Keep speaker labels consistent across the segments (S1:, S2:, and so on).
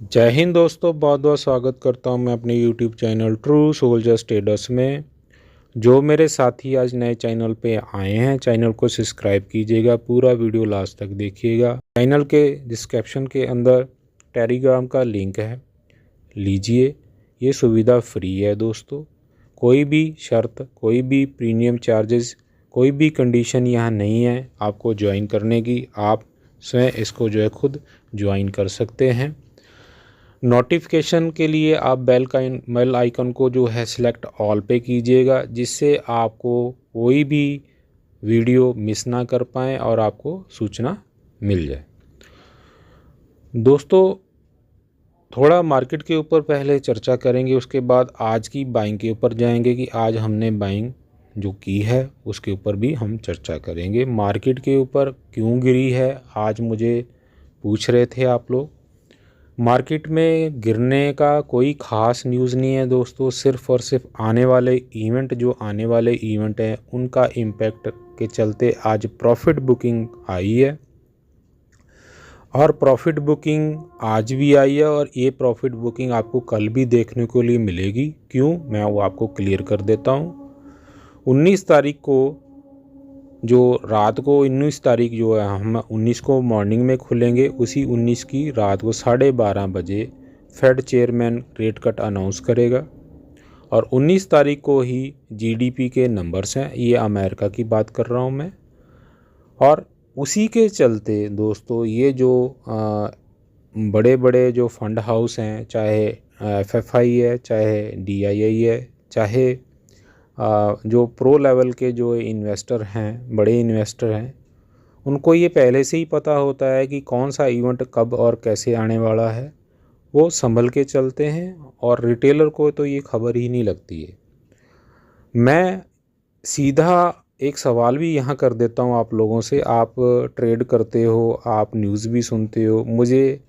S1: जय हिंद दोस्तों, बहुत बहुत स्वागत करता हूं मैं अपने YouTube channel true soldiers traders में। जो मेरे साथी आज नए चैनल पे आए हैं, चैनल को सब्सक्राइब कीजिएगा, पूरा वीडियो लास्ट तक देखिएगा। चैनल के डिस्क्रिप्शन के अंदर टेलीग्राम का लिंक है, लीजिए। ये सुविधा फ्री है दोस्तों, कोई भी शर्त, कोई भी प्रीमियम चार्जेस, कोई भी कंडीशन यहाँ नहीं है आपको ज्वाइन करने की। आप स्वयं इसको जो है खुद ज्वाइन कर सकते हैं। नोटिफिकेशन के लिए आप बेल आइकन को जो है सिलेक्ट ऑल पे कीजिएगा, जिससे आपको कोई भी वीडियो मिस ना कर पाएँ और आपको सूचना मिल जाए। दोस्तों, थोड़ा मार्केट के ऊपर पहले चर्चा करेंगे, उसके बाद आज की बाइंग के ऊपर जाएंगे कि आज हमने बाइंग जो की है उसके ऊपर भी हम चर्चा करेंगे। मार्केट के ऊपर क्यों गिरी है आज मुझे पूछ रहे थे आप लोग। मार्केट में गिरने का कोई ख़ास न्यूज़ नहीं है दोस्तों, सिर्फ़ और सिर्फ आने वाले इवेंट हैं उनका इम्पैक्ट के चलते आज प्रॉफिट बुकिंग आई है। और प्रॉफिट बुकिंग आज भी आई है और ये प्रॉफिट बुकिंग आपको कल भी देखने को लिए मिलेगी। क्यों, मैं वो आपको क्लियर कर देता हूँ। 19 तारीख को जो रात को 19 तारीख जो है, हम 19 को मॉर्निंग में खुलेंगे, उसी 19 की रात को 12:30 बजे Fed chairman rate cut announce करेगा। और 19 तारीख को ही जीडीपी के नंबर्स हैं, ये अमेरिका की बात कर रहा हूँ मैं। और उसी के चलते दोस्तों ये जो बड़े बड़े जो फंड हाउस हैं, चाहे एफएफआई है, चाहे डीआईआई है, चाहे जो प्रो लेवल के जो इन्वेस्टर हैं, बड़े इन्वेस्टर हैं, उनको ये पहले से ही पता होता है कि कौन सा इवेंट कब और कैसे आने वाला है। वो संभल के चलते हैं और रिटेलर को तो ये खबर ही नहीं लगती है। मैं सीधा एक सवाल भी यहाँ कर देता हूँ आप लोगों से। आप ट्रेड करते हो, आप न्यूज़ भी सुनते हो, मुझे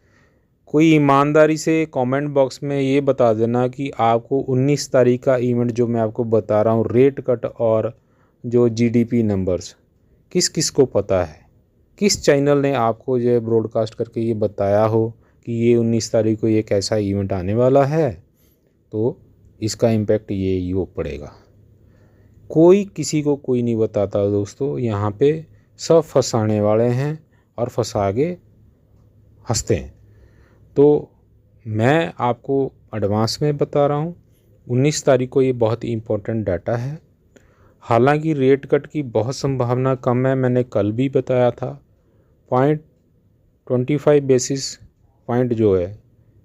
S1: कोई ईमानदारी से कमेंट बॉक्स में ये बता देना कि आपको 19 तारीख का इवेंट जो मैं आपको बता रहा हूँ, रेट कट और जो जीडीपी नंबर्स, किस किस को पता है, किस चैनल ने आपको जो है ब्रॉडकास्ट करके ये बताया हो कि ये 19 तारीख को ये कैसा इवेंट आने वाला है, तो इसका इम्पैक्ट ये हो पड़ेगा। कोई किसी को कोई नहीं बताता दोस्तों, यहाँ पे सब फंसाने वाले हैं और फंसा के हंसते हैं। तो मैं आपको एडवांस में बता रहा हूँ, 19 तारीख को ये बहुत ही इम्पोर्टेंट डाटा है। हालांकि रेट कट की बहुत संभावना कम है, मैंने कल भी बताया था। 0.25 बेसिस पॉइंट जो है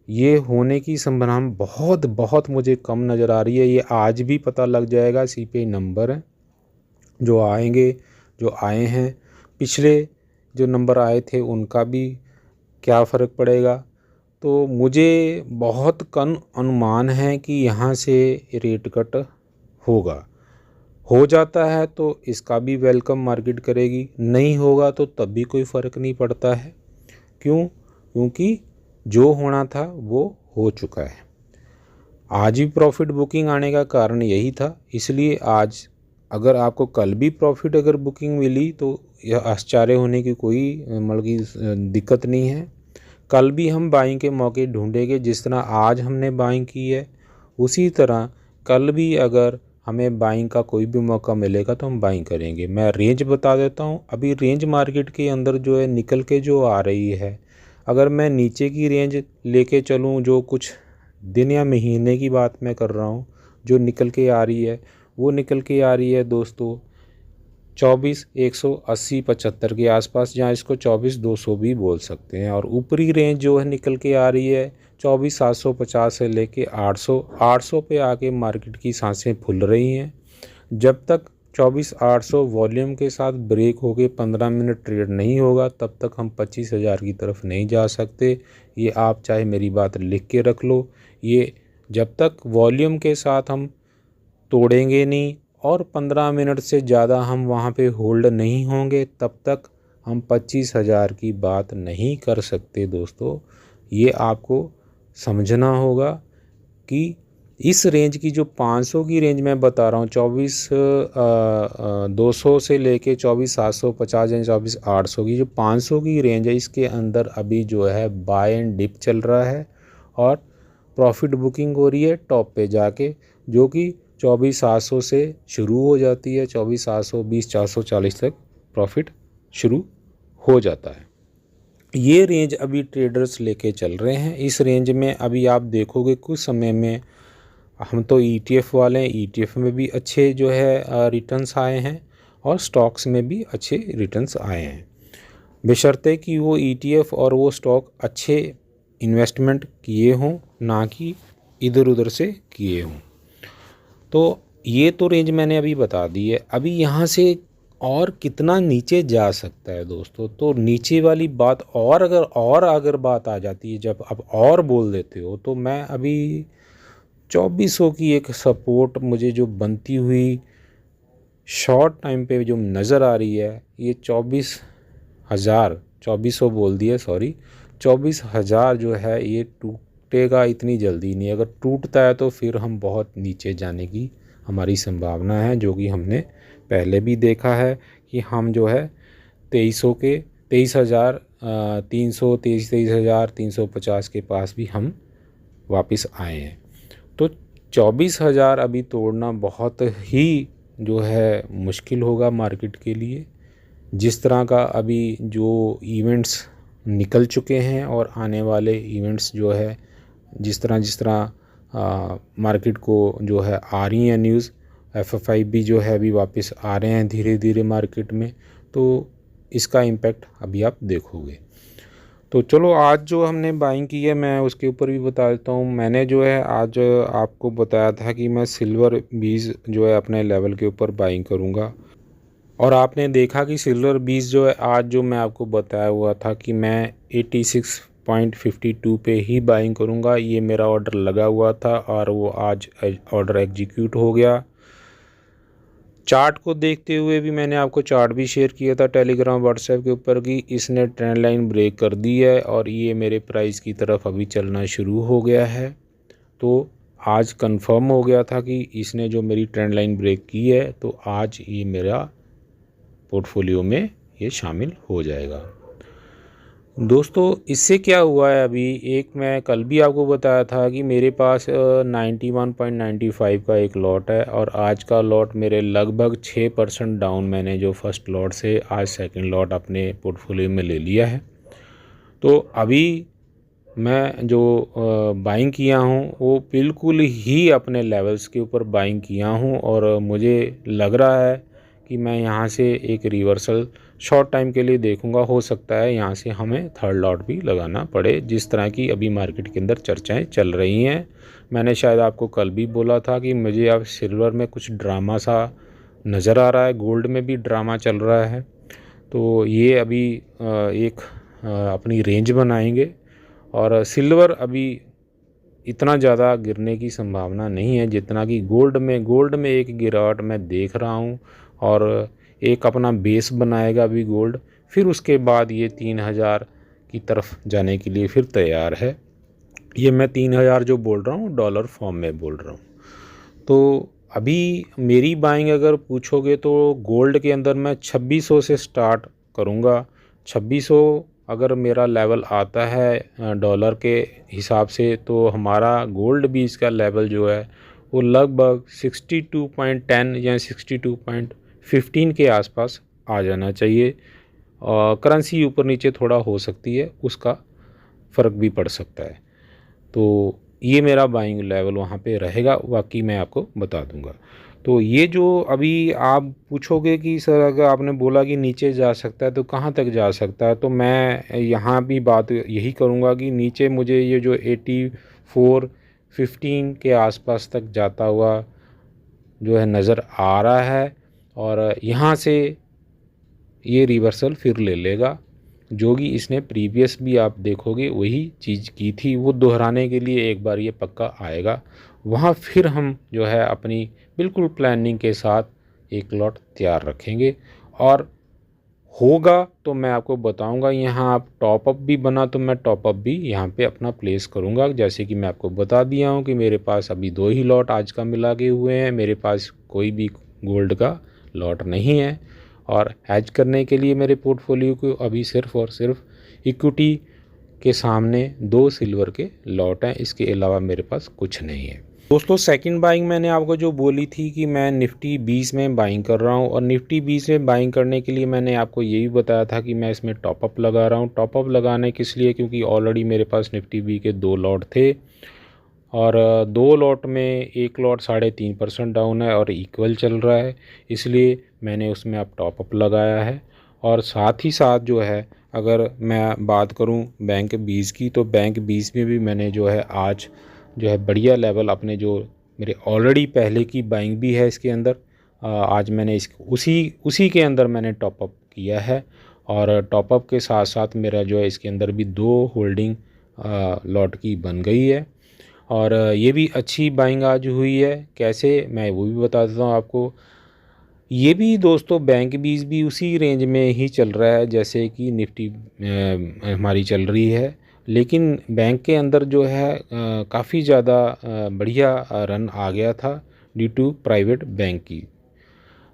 S1: ये होने की संभावना बहुत बहुत मुझे कम नज़र आ रही है। ये आज भी पता लग जाएगा। सीपीआई नंबर हैं जो आएंगे, जो आए हैं, पिछले जो नंबर आए थे उनका भी क्या फ़र्क पड़ेगा। तो मुझे बहुत कम अनुमान है कि यहाँ से रेट कट होगा। हो जाता है तो इसका भी वेलकम मार्केट करेगी, नहीं होगा तो तब भी कोई फ़र्क नहीं पड़ता है। क्यों? क्योंकि जो होना था वो हो चुका है। आज भी प्रॉफिट बुकिंग आने का कारण यही था, इसलिए आज अगर आपको कल भी प्रॉफिट अगर बुकिंग मिली तो यह आश्चर्य होने की कोई मतलब की दिक्कत नहीं है। कल भी हम बाइंग के मौके ढूंढेंगे। जिस तरह आज हमने बाइंग की है, उसी तरह कल भी अगर हमें बाइंग का कोई भी मौका मिलेगा तो हम बाइंग करेंगे। मैं रेंज बता देता हूँ। अभी रेंज मार्केट के अंदर जो है निकल के जो आ रही है, अगर मैं नीचे की रेंज लेके चलूँ, जो कुछ दिन या महीने की बात मैं कर रहा हूँ, जो निकल के आ रही है वो निकल के आ रही है दोस्तों 24,180-75 के आसपास, जहाँ इसको 24,200 भी बोल सकते हैं। और ऊपरी रेंज जो है निकल के आ रही है 24,750 से लेके 800 पे आके मार्केट की सांसें फूल रही हैं। जब तक 24,800 वॉल्यूम के साथ ब्रेक होके 15 मिनट ट्रेड नहीं होगा, तब तक हम 25,000 की तरफ नहीं जा सकते। ये आप चाहे मेरी बात लिख के रख लो। ये जब तक वॉल्यूम के साथ हम तोड़ेंगे नहीं और 15 मिनट से ज़्यादा हम वहाँ पे होल्ड नहीं होंगे, तब तक हम 25,000 की बात नहीं कर सकते दोस्तों। ये आपको समझना होगा कि इस रेंज की जो 500 की रेंज मैं बता रहा हूँ, 24,200 से लेके 24,750 या 24,800 की जो 500 की रेंज है, इसके अंदर अभी जो है बाय एंड डिप चल रहा है। और प्रॉफिट बुकिंग हो रही है टॉप पे जाके, जो कि 24,700 से शुरू हो जाती है, 24,720 440 तक प्रॉफिट शुरू हो जाता है। ये रेंज अभी ट्रेडर्स लेके चल रहे हैं। इस रेंज में अभी आप देखोगे कुछ समय में, हम तो ETF वाले हैं, ETF में भी अच्छे जो है रिटर्न्स आए हैं और स्टॉक्स में भी अच्छे रिटर्न्स आए हैं, बशर्ते कि वो ETF और वो स्टॉक अच्छे इन्वेस्टमेंट किए हों, ना कि इधर उधर से किए हों। तो ये तो रेंज मैंने अभी बता दी है। अभी यहाँ से और कितना नीचे जा सकता है दोस्तों, तो नीचे वाली बात और अगर बात आ जाती है, जब अब और बोल देते हो, तो मैं अभी 2400 की एक सपोर्ट मुझे जो बनती हुई शॉर्ट टाइम पे जो नज़र आ रही है, ये 24,000 बोल दिया, सॉरी, 24,000 जो है ये टूटेगा इतनी जल्दी नहीं। अगर टूटता है तो फिर हम बहुत नीचे जाने की हमारी संभावना है, जो कि हमने पहले भी देखा है कि हम जो है 23,300 23,350 के पास भी हम वापस आए हैं। तो 24,000 अभी तोड़ना बहुत ही जो है मुश्किल होगा मार्केट के लिए। जिस तरह का अभी जो इवेंट्स निकल चुके हैं और आने वाले इवेंट्स जो है, जिस तरह मार्केट को जो है आ रही हैं न्यूज़, FFI भी जो है अभी वापस आ रहे हैं धीरे धीरे मार्केट में, तो इसका इम्पैक्ट अभी आप देखोगे। तो चलो, आज जो हमने बाइंग की है मैं उसके ऊपर भी बता देता हूँ। मैंने जो है आज आपको बताया था कि मैं सिल्वर बीज जो है अपने लेवल के ऊपर बाइंग करूँगा, और आपने देखा कि सिल्वर बीज जो है आज जो मैं आपको बताया हुआ था कि मैं 86.52 पे ही बाइंग करूँगा, ये मेरा ऑर्डर लगा हुआ था और वो आज ऑर्डर एग्जीक्यूट हो गया। चार्ट को देखते हुए भी मैंने आपको चार्ट भी शेयर किया था टेलीग्राम व्हाट्सएप के ऊपर कि इसने ट्रेंड लाइन ब्रेक कर दी है और ये मेरे प्राइस की तरफ अभी चलना शुरू हो गया है। तो आज कंफर्म हो गया था कि इसने जो मेरी ट्रेंड लाइन ब्रेक की है, तो आज ये मेरा पोर्टफोलियो में ये शामिल हो जाएगा। दोस्तों, इससे क्या हुआ है, अभी एक मैं कल भी आपको बताया था कि मेरे पास 91.95 का एक लॉट है और आज का लॉट मेरे लगभग 6% डाउन, मैंने जो फर्स्ट लॉट से आज सेकंड लॉट अपने पोर्टफोलियो में ले लिया है। तो अभी मैं जो बाइंग किया हूँ वो बिल्कुल ही अपने लेवल्स के ऊपर बाइंग किया हूँ और मुझे लग रहा है कि मैं यहाँ से एक रिवर्सल शॉर्ट टाइम के लिए देखूंगा। हो सकता है यहाँ से हमें थर्ड लॉट भी लगाना पड़े, जिस तरह की अभी मार्केट के अंदर चर्चाएं चल रही हैं। मैंने शायद आपको कल भी बोला था कि मुझे अब सिल्वर में कुछ ड्रामा सा नज़र आ रहा है, गोल्ड में भी ड्रामा चल रहा है। तो ये अभी एक अपनी रेंज बनाएंगे और सिल्वर अभी इतना ज़्यादा गिरने की संभावना नहीं है जितना कि गोल्ड में एक गिरावट मैं देख रहा हूँ और एक अपना बेस बनाएगा अभी गोल्ड, फिर उसके बाद ये 3,000 की तरफ जाने के लिए फिर तैयार है। ये मैं 3,000 जो बोल रहा हूँ डॉलर फॉर्म में बोल रहा हूँ। तो अभी मेरी बाइंग अगर पूछोगे तो गोल्ड के अंदर मैं 2600 से स्टार्ट करूँगा। 2600 अगर मेरा लेवल आता है डॉलर के हिसाब से, तो हमारा गोल्ड भी इसका लेवल जो है वो लगभग 62.10 या 62.15 के आसपास आ जाना चाहिए। करेंसी ऊपर नीचे थोड़ा हो सकती है, उसका फ़र्क भी पड़ सकता है। तो ये मेरा बाइंग लेवल वहाँ पे रहेगा, बाकी मैं आपको बता दूंगा। तो ये जो अभी आप पूछोगे कि सर अगर आपने बोला कि नीचे जा सकता है तो कहाँ तक जा सकता है, तो मैं यहाँ भी बात यही करूँगा कि नीचे मुझे ये जो 84.15 के आसपास तक जाता हुआ जो है नज़र आ रहा है और यहाँ से ये रिवर्सल फिर ले लेगा, जो कि इसने प्रीवियस भी आप देखोगे वही चीज़ की थी, वो दोहराने के लिए एक बार ये पक्का आएगा। वहाँ फिर हम जो है अपनी बिल्कुल प्लानिंग के साथ एक लॉट तैयार रखेंगे और होगा तो मैं आपको बताऊंगा। यहाँ आप टॉपअप भी बना तो मैं टॉपअप भी यहाँ पे अपना प्लेस करूँगा। जैसे कि मैं आपको बता दिया हूँ कि मेरे पास अभी 2 ही लॉट आज का मिला के हुए हैं, मेरे पास कोई भी गोल्ड का लॉट नहीं है और हैज करने के लिए मेरे पोर्टफोलियो को अभी सिर्फ़ और सिर्फ इक्विटी के सामने 2 सिल्वर के लॉट हैं, इसके अलावा मेरे पास कुछ नहीं है। दोस्तों सेकंड बाइंग मैंने आपको जो बोली थी कि मैं निफ्टी 20 में बाइंग कर रहा हूँ, और निफ्टी 20 में बाइंग करने के लिए मैंने आपको ये भी बताया था कि मैं इसमें टॉपअप लगा रहा हूँ। टॉपअप लगाने किस लिए, क्योंकि ऑलरेडी मेरे पास निफ्टी 20 के 2 लॉट थे, और 2 लॉट में एक लॉट 3.5% डाउन है और इक्वल चल रहा है, इसलिए मैंने उसमें अब टॉपअप लगाया है। और साथ ही साथ जो है, अगर मैं बात करूं बैंक 20 की, तो बैंक 20 में भी मैंने जो है आज जो है बढ़िया लेवल अपने, जो मेरे ऑलरेडी पहले की बाइंग भी है इसके अंदर, आज मैंने उसी के अंदर मैंने टॉपअप किया है। और टॉपअप के साथ साथ मेरा जो है इसके अंदर भी 2 होल्डिंग लॉट की बन गई है, और ये भी अच्छी बाइंग आज हुई है। कैसे, मैं वो भी बता देता हूँ आपको। ये भी दोस्तों बैंक 20 भी उसी रेंज में ही चल रहा है जैसे कि निफ्टी हमारी चल रही है, लेकिन बैंक के अंदर जो है काफ़ी ज़्यादा बढ़िया रन आ गया था ड्यू टू प्राइवेट बैंक की।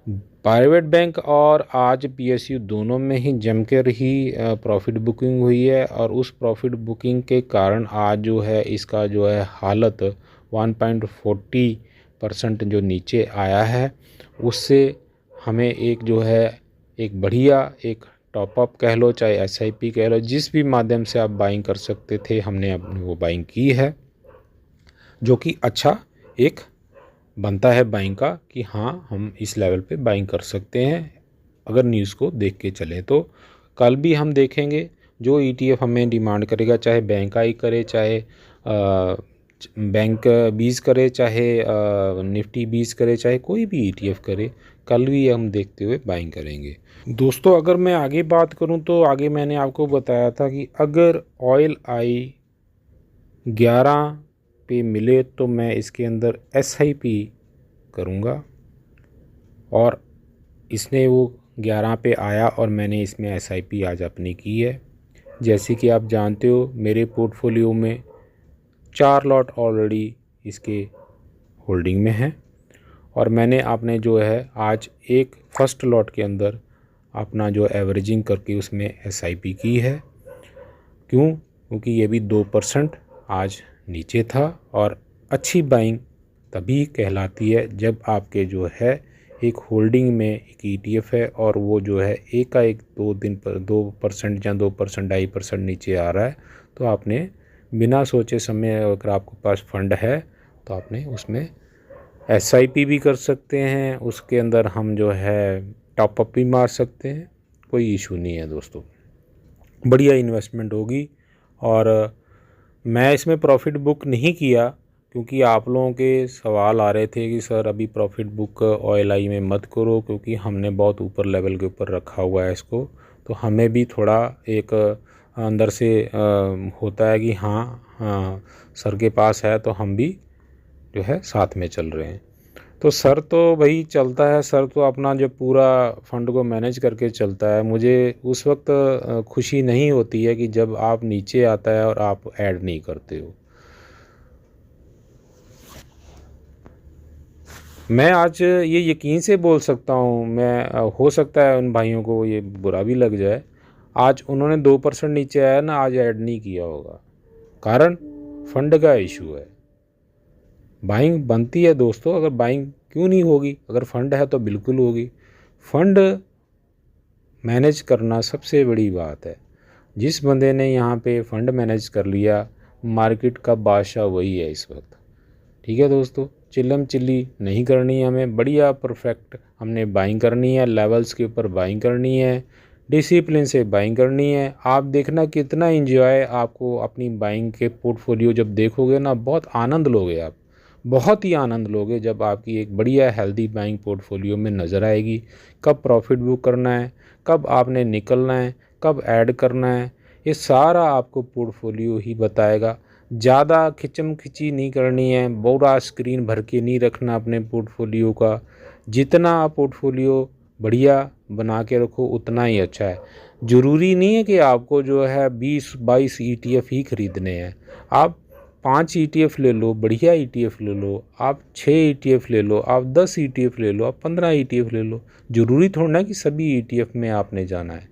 S1: प्राइवेट बैंक और आज पीएसयू दोनों में ही जमकर ही प्रॉफिट बुकिंग हुई है, और उस प्रॉफिट बुकिंग के कारण आज जो है इसका जो है हालत 1.40% जो नीचे आया है, उससे हमें एक जो है एक बढ़िया एक टॉपअप कह लो, चाहे एसआईपी कह लो, जिस भी माध्यम से आप बाइंग कर सकते थे, हमने अपनी वो बाइंग की है, जो कि अच्छा एक बनता है बाइंग का कि हाँ हम इस लेवल पे बाइंग कर सकते हैं अगर न्यूज़ को देख के चलें। तो कल भी हम देखेंगे जो ईटीएफ हमें डिमांड करेगा, चाहे बैंक आई करे, चाहे बैंक 20 करे, चाहे निफ्टी 20 करे, चाहे कोई भी ईटीएफ करे, कल भी हम देखते हुए बाइंग करेंगे। दोस्तों अगर मैं आगे बात करूं तो आगे मैंने आपको बताया था कि अगर ऑयल आई 11 पे मिले तो मैं इसके अंदर एसआईपी करूंगा, और इसने वो 11 पे आया और मैंने इसमें एसआईपी आज अपनी की है। जैसे कि आप जानते हो मेरे पोर्टफोलियो में 4 लॉट ऑलरेडी इसके होल्डिंग में हैं, और मैंने आपने जो है आज एक फर्स्ट लॉट के अंदर अपना जो एवरेजिंग करके उसमें एसआईपी की है। क्यों? क्योंकि ये भी 2% आज नीचे था, और अच्छी बाइंग तभी कहलाती है जब आपके जो है एक होल्डिंग में एक ईटीएफ है और वो जो है एक 2% या 2% 2.5% नीचे आ रहा है, तो आपने बिना सोचे समय, अगर आपके पास फंड है तो आपने उसमें एसआईपी भी कर सकते हैं, उसके अंदर हम जो है टॉपअप भी मार सकते हैं, कोई इशू नहीं है दोस्तों, बढ़िया इन्वेस्टमेंट होगी। और मैं इसमें प्रॉफिट बुक नहीं किया क्योंकि आप लोगों के सवाल आ रहे थे कि सर अभी प्रॉफिट बुक ऑयल आई में मत करो, क्योंकि हमने बहुत ऊपर लेवल के ऊपर रखा हुआ है इसको, तो हमें भी थोड़ा एक अंदर से होता है कि हाँ सर के पास है तो हम भी जो है साथ में चल रहे हैं। तो सर तो भाई चलता है, सर तो अपना जो पूरा फंड को मैनेज करके चलता है। मुझे उस वक्त खुशी नहीं होती है कि जब आप नीचे आता है और आप ऐड नहीं करते हो। मैं आज ये यकीन से बोल सकता हूँ, मैं हो सकता है उन भाइयों को ये बुरा भी लग जाए, आज उन्होंने 2% नीचे आया ना, आज ऐड नहीं किया होगा, कारण फंड का इशू है। बाइंग बनती है दोस्तों, अगर बाइंग क्यों नहीं होगी, अगर फंड है तो बिल्कुल होगी। फंड मैनेज करना सबसे बड़ी बात है। जिस बंदे ने यहाँ पे फंड मैनेज कर लिया, मार्केट का बादशाह वही है इस वक्त। ठीक है दोस्तों, चिल्लम चिल्ली नहीं करनी है हमें, बढ़िया परफेक्ट हमने बाइंग करनी है, लेवल्स के ऊपर बाइंग करनी है, डिसिप्लिन से बाइंग करनी है। आप देखना कितना एंजॉय आपको अपनी बाइंग के पोर्टफोलियो जब देखोगे ना, बहुत आनंद लोगे आप, बहुत ही आनंद लोगे जब आपकी एक बढ़िया हेल्दी बाइंग पोर्टफोलियो में नज़र आएगी। कब प्रॉफिट बुक करना है, कब आपने निकलना है, कब ऐड करना है, ये सारा आपको पोर्टफोलियो ही बताएगा। ज़्यादा खिंचम खिंची नहीं करनी है, पूरा स्क्रीन भर के नहीं रखना अपने पोर्टफोलियो का। जितना आप पोर्टफोलियो बढ़िया बना के रखो उतना ही अच्छा है। ज़रूरी नहीं है कि आपको जो है 20-22 ईटीएफ ही खरीदने हैं। आप 5 ईटीएफ ले लो, बढ़िया ईटीएफ ले लो, आप 6 ईटीएफ ले लो, आप 10 ईटीएफ ले लो, आप 15 ईटीएफ ले लो। ज़रूरी थोड़ा ना कि सभी ईटीएफ में आपने जाना है।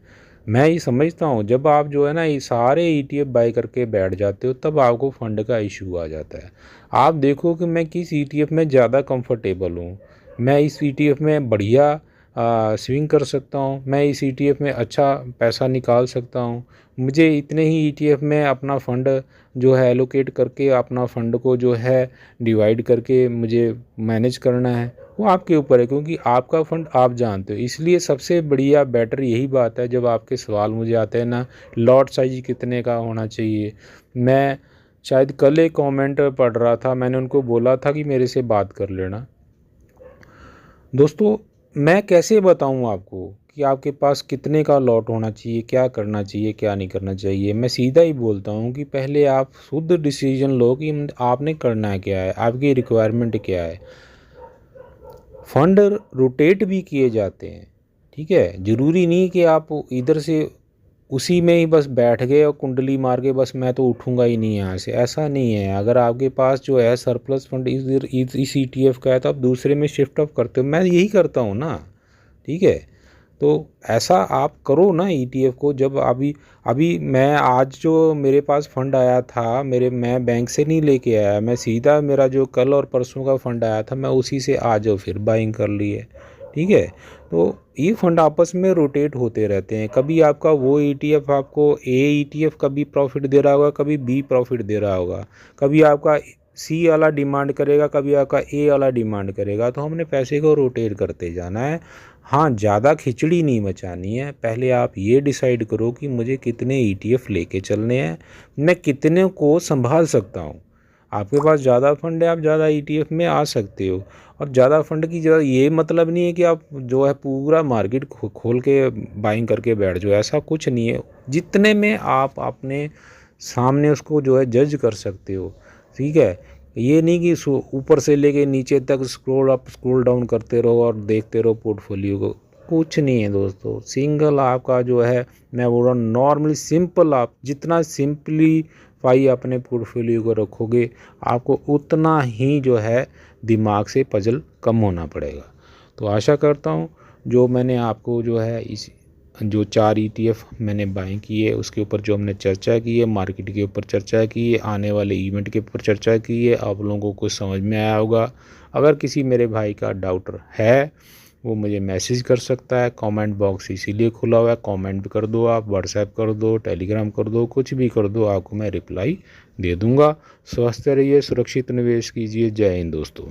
S1: मैं ये समझता हूँ जब आप जो है ना ये सारे ETF बाय करके बैठ जाते हो तब आपको फंड का इशू आ जाता है। आप देखो कि मैं किस ETF में ज़्यादा कंफर्टेबल हूँ, मैं इस ETF में बढ़िया स्विंग कर सकता हूँ, मैं इस ETF में अच्छा पैसा निकाल सकता हूँ, मुझे इतने ही ETF में अपना फ़ंड जो है एलोकेट करके अपना फ़ंड को जो है डिवाइड करके मुझे मैनेज करना है, वो आपके ऊपर है क्योंकि आपका फ़ंड आप जानते हो। इसलिए सबसे बढ़िया बेटर यही बात है जब आपके सवाल मुझे आते हैं ना लॉट साइज कितने का होना चाहिए। मैं शायद कल एक कमेंट पढ़ रहा था, मैंने उनको बोला था कि मेरे से बात कर लेना। दोस्तों मैं कैसे बताऊं आपको कि आपके पास कितने का लॉट होना चाहिए, क्या करना चाहिए क्या नहीं करना चाहिए। मैं सीधा ही बोलता हूं कि पहले आप शुद्ध डिसीजन लो कि आपने करना क्या है, आपकी रिक्वायरमेंट क्या है। फंड रोटेट भी किए जाते हैं, ठीक है, ज़रूरी नहीं कि आप इधर से उसी में ही बस बैठ गए और कुंडली मार के बस मैं तो उठूंगा ही नहीं यहाँ से, ऐसा नहीं है। अगर आपके पास जो है सरप्लस फंड इस ETF का है तो आप दूसरे में शिफ्ट अप करते हो, मैं यही करता हूँ ना, ठीक है। तो ऐसा आप करो ना ETF को। जब अभी अभी मैं आज जो मेरे पास फंड आया था मेरे, मैं बैंक से नहीं लेके आया, मैं सीधा मेरा जो कल और परसों का फंड आया था मैं उसी से आज फिर बाइंग कर ली है, ठीक है। तो ये फंड आपस में रोटेट होते रहते हैं। कभी आपका वो ETF आपको ETF कभी प्रॉफिट दे रहा होगा, कभी B प्रॉफिट दे रहा होगा, कभी आपका C वाला डिमांड करेगा, कभी आपका A वाला डिमांड करेगा। तो हमने पैसे को रोटेट करते जाना है। हाँ, ज़्यादा खिचड़ी नहीं मचानी है। पहले आप ये डिसाइड करो कि मुझे कितने ETF लेके चलने हैं, मैं कितने को संभाल सकता हूँ। आपके पास ज़्यादा फंड है, आप ज़्यादा ETF में आ सकते हो। और ज़्यादा फंड की ज़्यादा ये मतलब नहीं है कि आप जो है पूरा मार्केट खोल के बाइंग करके बैठ जाओ, ऐसा कुछ नहीं है। जितने में आप अपने सामने उसको जो है जज कर सकते हो, ठीक है। ये नहीं कि ऊपर से लेके नीचे तक स्क्रॉल अप स्क्रॉल डाउन करते रहो और देखते रहो पोर्टफोलियो को, कुछ नहीं है दोस्तों। सिंगल आपका जो है, मैं बोल रहा हूँ नॉर्मली सिंपल, आप जितना सिंपलीफाई अपने पोर्टफोलियो को रखोगे आपको उतना ही जो है दिमाग से पजल कम होना पड़ेगा। तो आशा करता हूँ जो मैंने आपको जो है इस जो 4 ETF मैंने बाय किए उसके ऊपर जो हमने चर्चा की है, मार्केट के ऊपर चर्चा की है, आने वाले इवेंट के ऊपर चर्चा की है, आप लोगों को समझ में आया होगा। अगर किसी मेरे भाई का डाउट है वो मुझे मैसेज कर सकता है, कमेंट बॉक्स इसीलिए खुला हुआ है, कमेंट कर दो, आप व्हाट्सएप कर दो, टेलीग्राम कर दो, कुछ भी कर दो, आपको मैं रिप्लाई दे दूँगा। स्वस्थ रहिए, सुरक्षित निवेश कीजिए। जय हिंद दोस्तों।